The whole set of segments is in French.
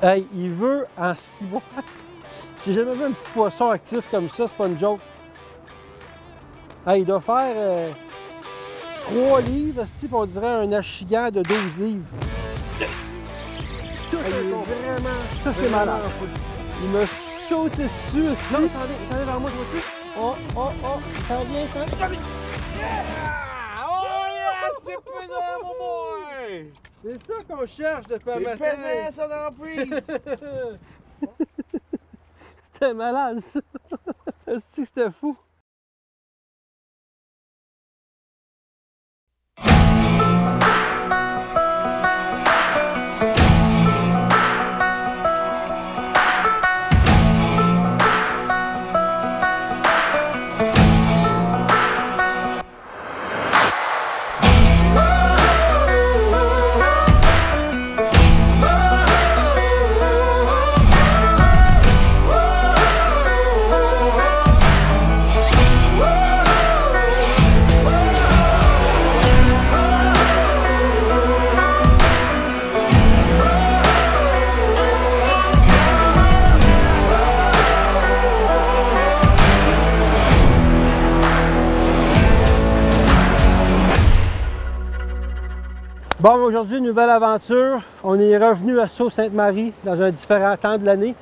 Hey, il veut en 6 mois. J'ai jamais vu un petit poisson actif comme ça, c'est pas une joke. Hey, il doit faire 3 livres, type, on dirait un achigan de 12 livres. Hey, il est vraiment, ça c'est malade. Il m'a sauté dessus. Non, il s'en vient vers moi, je vois-tu? Oh, ça vient, ça. C'est pesant, mon boy! C'est ça qu'on cherche depuis un matin. C'est pesant, ça, dans la prise! C'était malade, ça. Est-ce que c'était fou? Bon, aujourd'hui, nouvelle aventure. On est revenu à Sault-Sainte-Marie dans un différent temps de l'année.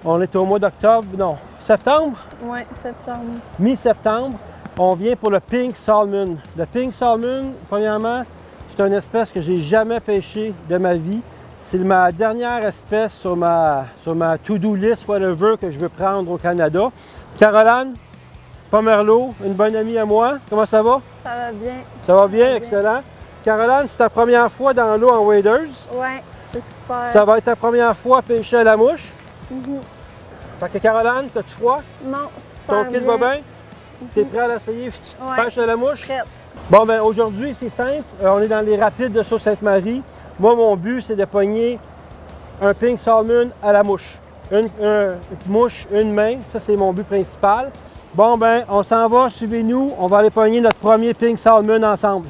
On est au mois d'octobre, non, septembre? Oui, septembre. Mi-septembre. On vient pour le Pink Salmon. Le Pink Salmon, premièrement, c'est une espèce que j'ai jamais pêché de ma vie. C'est ma dernière espèce sur ma to-do list, whatever, que je veux prendre au Canada. Caroline Pomerleau, une bonne amie à moi. Comment ça va? Ça va bien. Ça va bien, excellent. Caroline, c'est ta première fois dans l'eau en waders. Oui, c'est super. Ça va être ta première fois à pêcher à la mouche. Mm-hmm. Fait que Caroline, t'as-tu froid? Non, je suis super Ton kit va bien? T'es prêt à l'essayer? Ouais, Pêche à la mouche? prête. Bon, ben aujourd'hui, c'est simple. On est dans les rapides de Sault-Sainte-Marie. Moi, mon but, c'est de pogner un Pink Salmon à la mouche. Une mouche, une main. Ça, c'est mon but principal. Bon, ben, on s'en va. Suivez-nous. On va aller pogner notre premier Pink Salmon ensemble.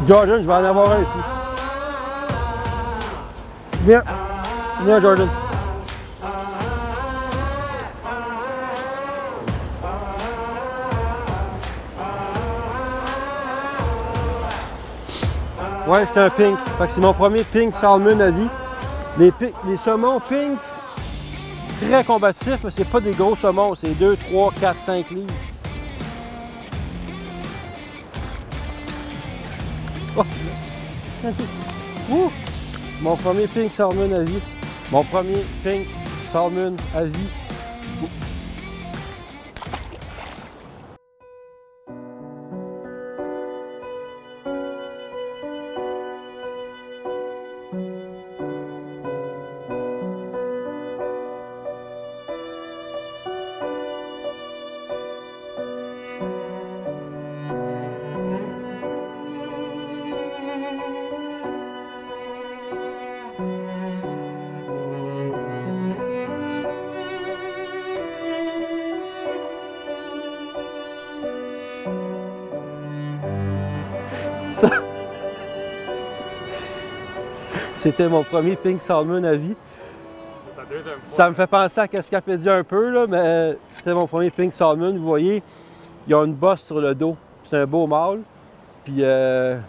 Jordan, je vais en avoir un ici. Viens. Viens, Jordan. Ouais, c'est un pink. Fait que c'est mon premier Pink Salmon à vie. Les saumons pink, très combatifs, mais c'est pas des gros saumons. C'est 2, 3, 4, 5 livres. Oh. Mon premier Pink Salmon à vie. Mon premier Pink Salmon à vie. C'était mon premier Pink Salmon à vie. Ça me fait penser à Cascapédia un peu, là, mais c'était mon premier Pink Salmon. Vous voyez, il y a une bosse sur le dos. C'est un beau mâle. Puis,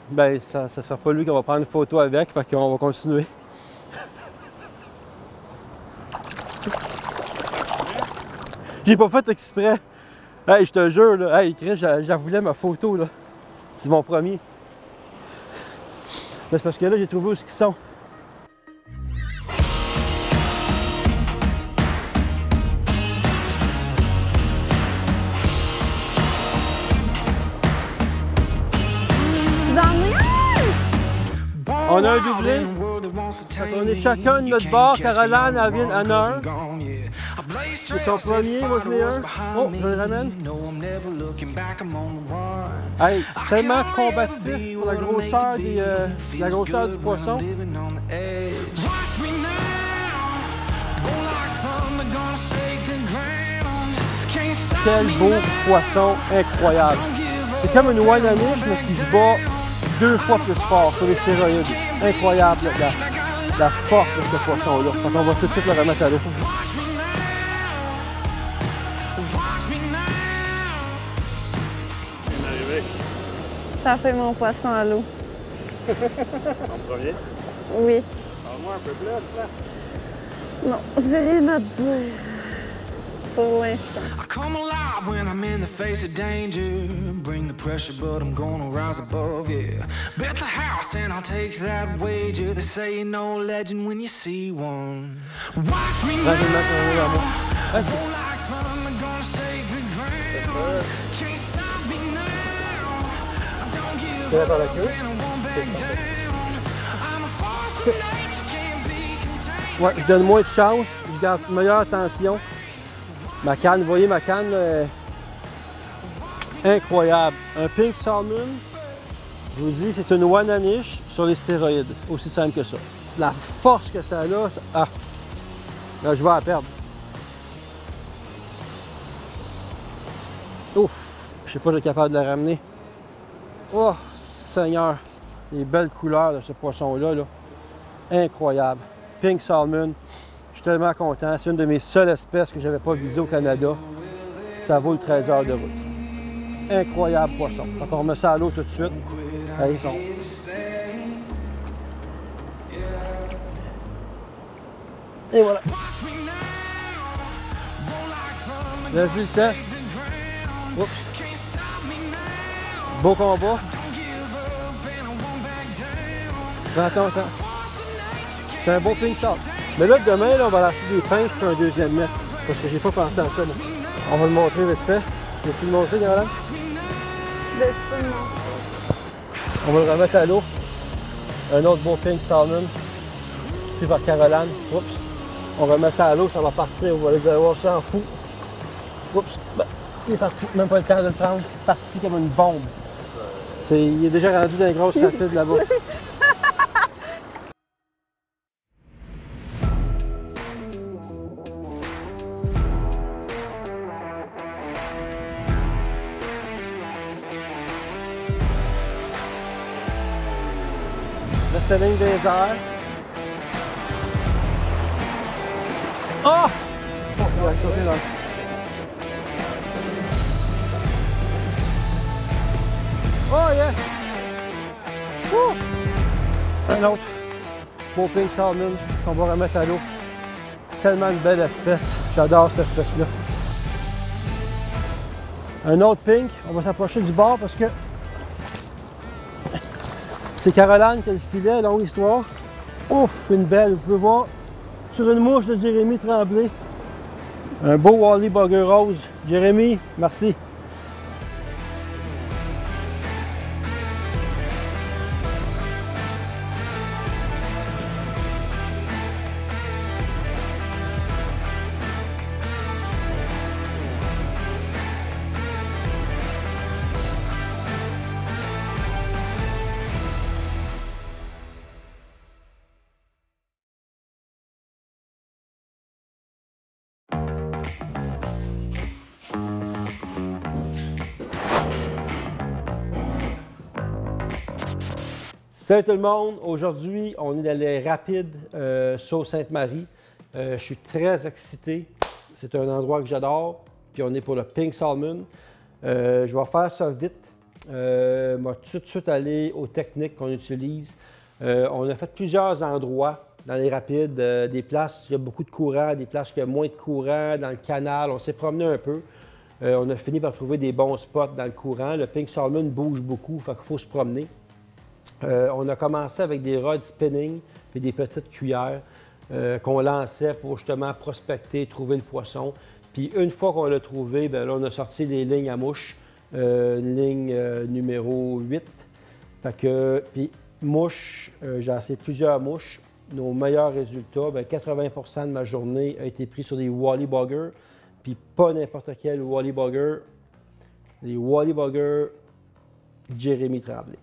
ben, ça ne sera pas lui qu'on va prendre une photo avec, fait qu'on va continuer. J'ai pas fait exprès. Hey, je te jure, là, hey, Chris, j'en voulais ma photo, là. C'est mon premier. C'est parce que là, j'ai trouvé où ils sont. On a un doublé. On est chacun de notre bord. Caroline, elle vient en a un. C'est son premier, moi je mets un. Oh, je le ramène. Hey, tellement combatif pour la grosseur du poisson. Quel beau poisson incroyable. C'est comme une wananeige, mais qui se bat 2 fois plus fort sur les stéroïdes. Incroyable la force de ce poisson-là. Donc on va tout de suite le remettre à l'eau. Ça fait mon poisson à l'eau. En premier? Oui. Parle-moi un peu plus, là. Non, j'ai rien à dire. Pour l'instant. I come alive when I'm in the face of danger. Bring the pressure, but I'm gonna rise above, yeah. Bet the house and I'll take that wager. They say you know legend when you see one. Watch me now. Whole life I'm gonna sacred ground. Can't stop me now. I don't give up and I won't back down. I'm a force of nature, can't be contained. Ouais, je donne moins de chance, je garde meilleure attention. Ma canne, vous voyez ma canne, incroyable. Un pink salmon, je vous dis, c'est une one-anish sur les stéroïdes. Aussi simple que ça. La force que ça a, là, là je vais la perdre. Ouf, je sais pas si je suis capable de la ramener. Oh, Seigneur, les belles couleurs de ce poisson-là, là. Incroyable. Pink salmon. Je suis tellement content. C'est une de mes seules espèces que je n'avais pas visées au Canada. Ça vaut le 13 heures de route. Incroyable poisson. Quand on remet ça à l'eau tout de suite, là, ils sont. Et voilà. Vous avez vu le temps? Oups. Beau combat. Prends ton temps. C'est un beau pink salt. Mais là, demain, là, on va lâcher des pinces pour un deuxième mètre. Parce que j'ai pas pensé à ça, moi. On va le montrer vite fait. Veux-tu le montrer, Caroline? Ben, tu peux me montrer. On va le remettre à l'eau. Un autre beau pink salmon. Puis par Caroline. Oups. On remet ça à l'eau, ça va partir. Vous allez voir ça en fou. Oups. Ben, il est parti. Même pas le temps de le prendre. Il est parti comme une bombe. Il est déjà rendu dans les grosses rapides là-bas. La ligne des airs. Oh! Oh, il va sauter là. Oh yeah! Un autre. Beau pink salmon qu'on va remettre à l'eau. Tellement de belle espèce. J'adore cette espèce-là. Un autre pink. On va s'approcher du bord parce que c'est Caroline qui a le filet, longue histoire. Ouf, une belle, vous pouvez voir. Sur une mouche de Jérémy Tremblay. Un beau Wally Bugger rose. Jérémy, merci. Salut tout le monde, aujourd'hui on est dans les rapides Sault-Sainte-Marie. Je suis très excité, c'est un endroit que j'adore, puis on est pour le Pink Salmon. Je vais faire ça vite, je vais tout de suite aller aux techniques qu'on utilise. On a fait plusieurs endroits dans les rapides, des places où il y a beaucoup de courant, des places où il y a moins de courant, dans le canal, on s'est promené un peu. On a fini par trouver des bons spots dans le courant. Le Pink Salmon bouge beaucoup, il faut se promener. On a commencé avec des rods spinning et des petites cuillères qu'on lançait pour justement prospecter, trouver le poisson. Puis une fois qu'on l'a trouvé, bien là, on a sorti les lignes à mouche, ligne numéro 8. Fait que, puis mouche, j'ai lancé plusieurs mouches. Nos meilleurs résultats, bien, 80% de ma journée a été pris sur des Wally Bugger, puis pas n'importe quel Wally Bugger, les Wally Bugger Jérémy Tremblay.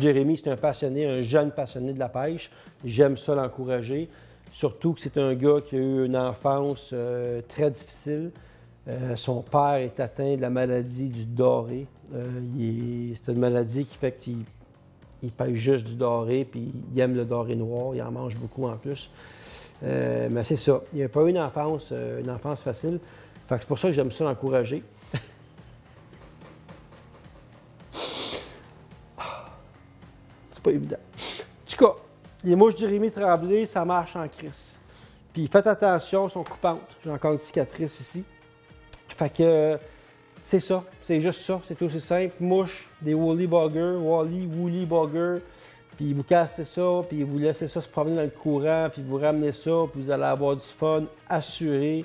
Jérémy, c'est un passionné, un jeune passionné de la pêche. J'aime ça l'encourager. Surtout que c'est un gars qui a eu une enfance très difficile. Son père est atteint de la maladie du doré. C'est une maladie qui fait qu'il il pêche juste du doré, puis il aime le doré noir, il en mange beaucoup en plus. Mais c'est ça, il n'a pas eu une enfance facile. Fait que c'est pour ça que j'aime ça l'encourager. C'est pas évident. En tout cas, les mouches de Jérémy Tremblay, ça marche en crise. Puis faites attention, elles sont coupantes. J'ai encore une cicatrice ici. Fait que c'est ça, c'est juste ça, c'est aussi simple. Mouche, des woolly bugger, puis vous castez ça, puis vous laissez ça se promener dans le courant, puis vous ramenez ça, puis vous allez avoir du fun assuré.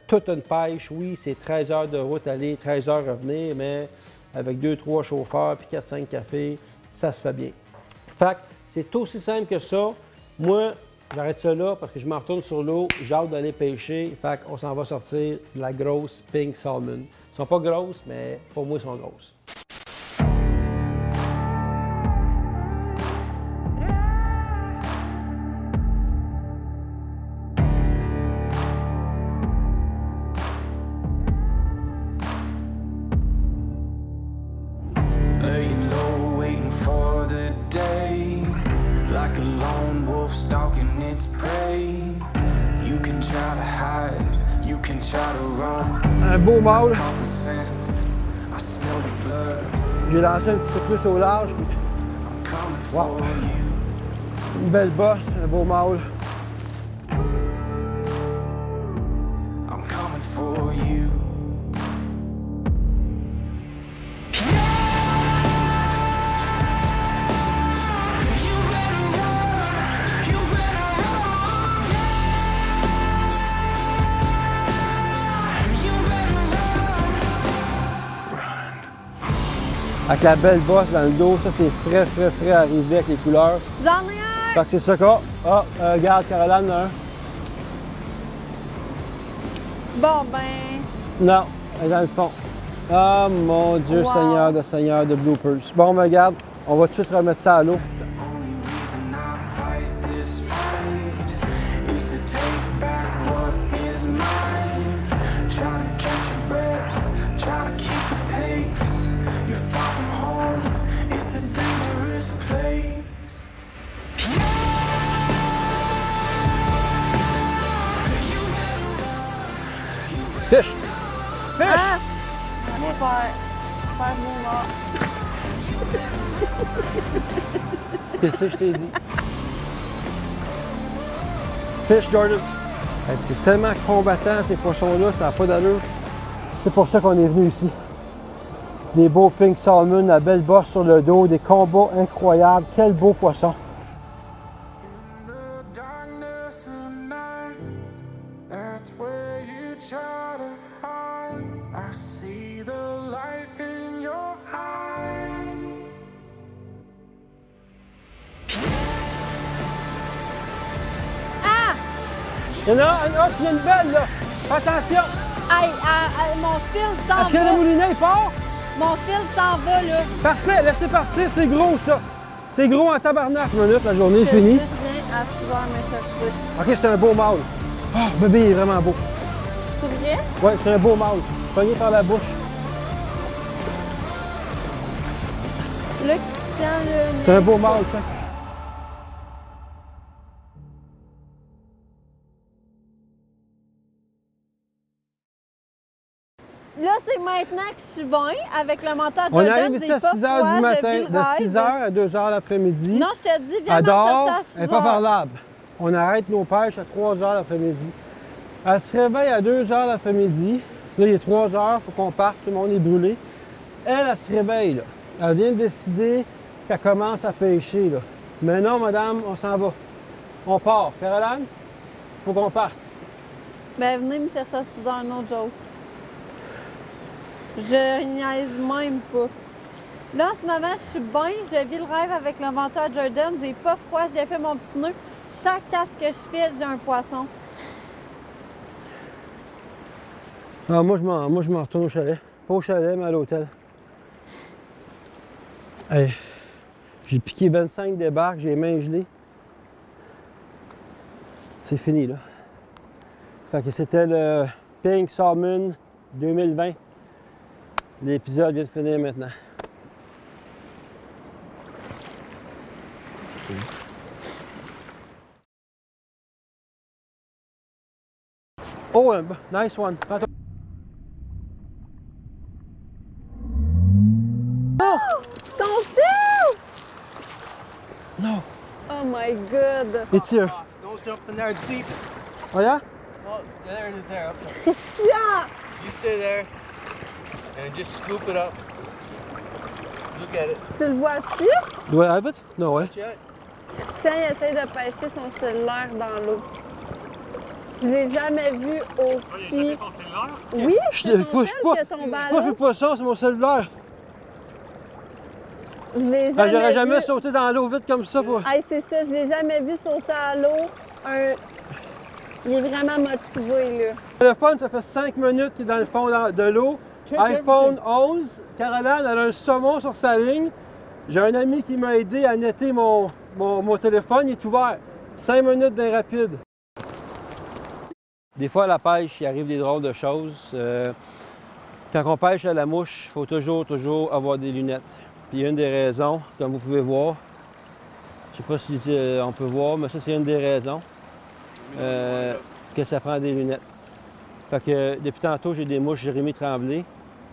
Toute une pêche, oui, c'est 13 heures de route aller, 13 heures revenir, mais avec 2-3 chauffeurs, puis 4-5 cafés, ça se fait bien. Fait que c'est aussi simple que ça. Moi, j'arrête ça là parce que je m'en retourne sur l'eau, j'ai hâte d'aller pêcher. Fait qu'on s'en va sortir de la grosse pink salmon. Ils sont pas grosses, mais pour moi, ils sont grosses. Laying low, waiting for the day, like a lone wolf stalking its prey. You can try to hide, you can try to run. Un beau mâle. Caught the scent, I smell the blood. J'ai lancé un petit peu plus au large. Puis... I'm coming Wow. for you. Une belle bosse, un beau mâle. I'm coming for you. Avec la belle bosse dans le dos, ça c'est frais arrivé avec les couleurs. J'en ai un! Fait que c'est ça quoi. Ah, regarde, Caroline, là. Bon, ben... Non, elle est dans le fond. Ah mon Dieu, Wow. Seigneur de bloopers. Bon, mais regarde, on va tout de suite remettre ça à l'eau. The only reason I fight this fight is to take back what is mine. Try to catch your breath, try to keep the pace. You're far from home, it's a dangerous place. Fiche! Fiche! Ah! Faire mon mort. Qu'est-ce que je t'ai dit? Fish, Jordan! Hey, c'est tellement combattant ces poissons-là, ça n'a pas d'allure. C'est pour ça qu'on est venu ici. Des beaux pink salmon, la belle bosse sur le dos, des combats incroyables. Quel beau poisson! In the darkness of night, that's where you try to hide. I see the light in your eyes. Il y en a il y a une belle là! Fais attention! Aïe, mon fil s'en Est-ce que le va. moulinet part? Mon fil s'en va, là. Parfait, laisse-les partir, c'est gros ça! C'est gros en tabarnak, minute, la journée est Je finie. viens à 6 heures me chercher. Ok, c'est un beau mâle. Ah, le bébé il est vraiment beau. C'est vrai? Ouais, c'est un beau mâle. Pogné par la bouche. Là, qui tient le... C'est un beau mâle, ça. Là, c'est maintenant que je suis bien avec le mental de On Jordan. arrive ici à 6 h du matin, de 6 h à 2 h l'après-midi. Non, je te dis, viens Elle me dort, chercher à 6 elle n'est pas heures. parlable. On arrête nos pêches à 3 h l'après-midi. Elle se réveille à 2 h l'après-midi. Là, il est 3 h, il faut qu'on parte, tout le monde est brûlé. Elle se réveille, là. Elle vient de décider qu'elle commence à pêcher, là. Mais non, madame, on s'en va. On part. Caroline, il faut qu'on parte. Ben, venez me chercher à 6 heures, un autre joke. Je niaise même pas. Là, en ce moment, je suis bien, je vis le rêve avec l'inventeur Jordan. J'ai pas froid, je défais mon petit nœud. Chaque casque que je fais, j'ai un poisson. Ah, moi, je m'en retourne au chalet. Pas au chalet, mais à l'hôtel. Hey, j'ai piqué 25 débarques, j'ai les mains gelées. C'est fini, là. Fait que c'était le Pink Salmon 2020. L'épisode vient de finir maintenant. c'est lui. Oh, nice one. Prends-toi. Non! Ton fil! Non! Oh my god! It's here. Don't jump in there, it's deep. Oh yeah? Oh, yeah, there it is there. Okay. Yeah! You stay there and just scoop it up. Look at it. Tu le vois-tu? Do I have it? No way. Check. Tiens, il essaie de pêcher son cellulaire dans l'eau. Je l'ai jamais vu aussi. Oui, Je c'est ton touche sel pas. qui est tombé Je à pas fait l'eau. poisson, c'est mon cellulaire. Je l'ai J'aurais jamais jamais vu. sauté dans l'eau vite comme ça. Pour... Hey, c'est ça, je l'ai jamais vu sauter à l'eau. Il est vraiment motivé, là. Le téléphone, ça fait 5 minutes qu'il est dans le fond de l'eau. iPhone 11. Caroline, elle a un saumon sur sa ligne. J'ai un ami qui m'a aidé à netter mon téléphone. Il est ouvert. 5 minutes d'un rapide. Des fois, à la pêche, il arrive des drôles de choses. Quand on pêche à la mouche, il faut toujours avoir des lunettes. Puis une des raisons, comme vous pouvez voir, je sais pas si on peut voir, mais ça, c'est une des raisons que ça prend des lunettes. Fait que depuis tantôt, j'ai des mouches Jérémy Tremblay.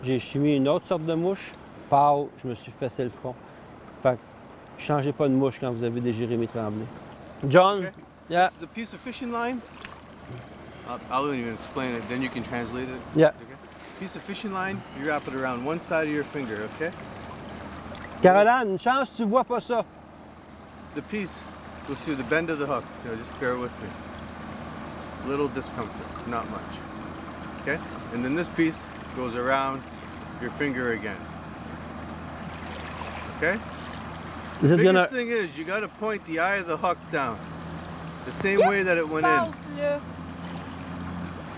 J'ai mis une autre sorte de mouche. Pau, je me suis fessé le front. Fait que changez pas de mouche quand vous avez des Jérémy Tremblay. John, Okay. yeah, This is a piece of fishing line. I'll even explain it, then you can translate it. yeah. Okay. Piece of fishing line, you wrap it around one side of your finger, okay? Caroline, une chance, tu vois pas ça. The piece goes through the bend of the hook. Just bear with me. Little discomfort, not much. Okay? And then this piece goes around your finger again. Okay? Is The it biggest gonna... thing is you got to point the eye of the hook down. The same way that it went in. Passe, là.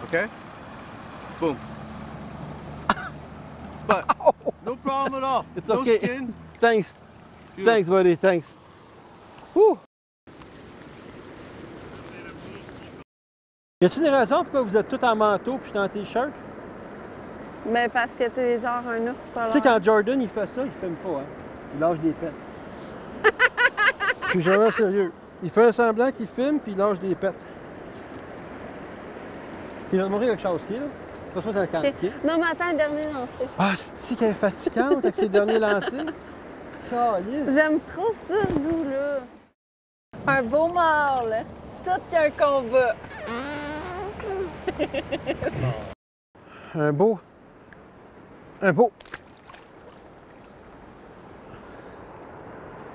Okay? Boom. But no problem at all. It's no okay. skin. Thanks. Beautiful. Thanks, buddy. Thanks. Whew. Y a-t-il une raison pourquoi vous êtes tous en manteau puis je suis en t-shirt? Mais parce que t'es genre un ours polaire. Tu sais, quand Jordan il fait ça, il filme pas, hein? Il lâche des pets. Je suis jamais sérieux. Il fait un semblant qu'il filme puis il lâche des pets. Il va te montrer quelque chose, qui est là? Pas sûr que c'est Ok. Non, mais attends, le dernier lancé. Ah, c'est qu'elle est fatigante avec ses derniers lancers. Calisse. J'aime trop ça, nous, là. Un beau mâle. Tout qu'un combat. Un beau. Un beau.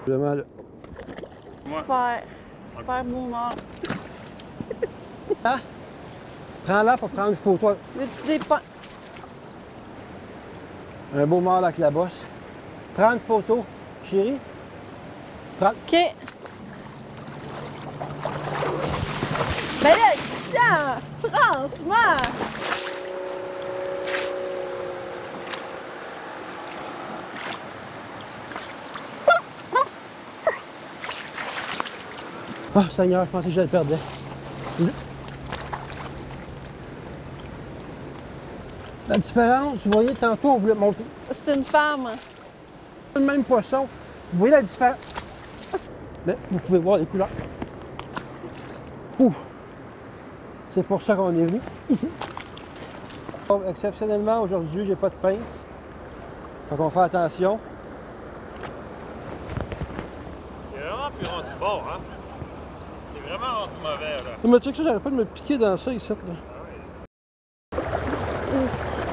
Vraiment là. Super. Super beau mâle. Ah! Prends-la pour prendre une photo. Veux-tu des pains? Un beau mâle avec la bosse. Prends une photo, chérie. Prends. OK. Ben là, tiens, franchement. Oh Seigneur, je pensais que je le perdais. La différence, vous voyez, tantôt on voulait monter C'est une femme. le même poisson. Vous voyez la différence? Mais vous pouvez voir les couleurs. Ouh. C'est pour ça qu'on est venu ici. Bon, exceptionnellement, aujourd'hui, j'ai pas de pince. Fait qu'on fait attention. C'est vraiment plus rendu bon, hein? C'est vraiment rendu mauvais, là. Mais tu sais que ça, j'arrête pas de me piquer dans ça ici. Là. Ouch.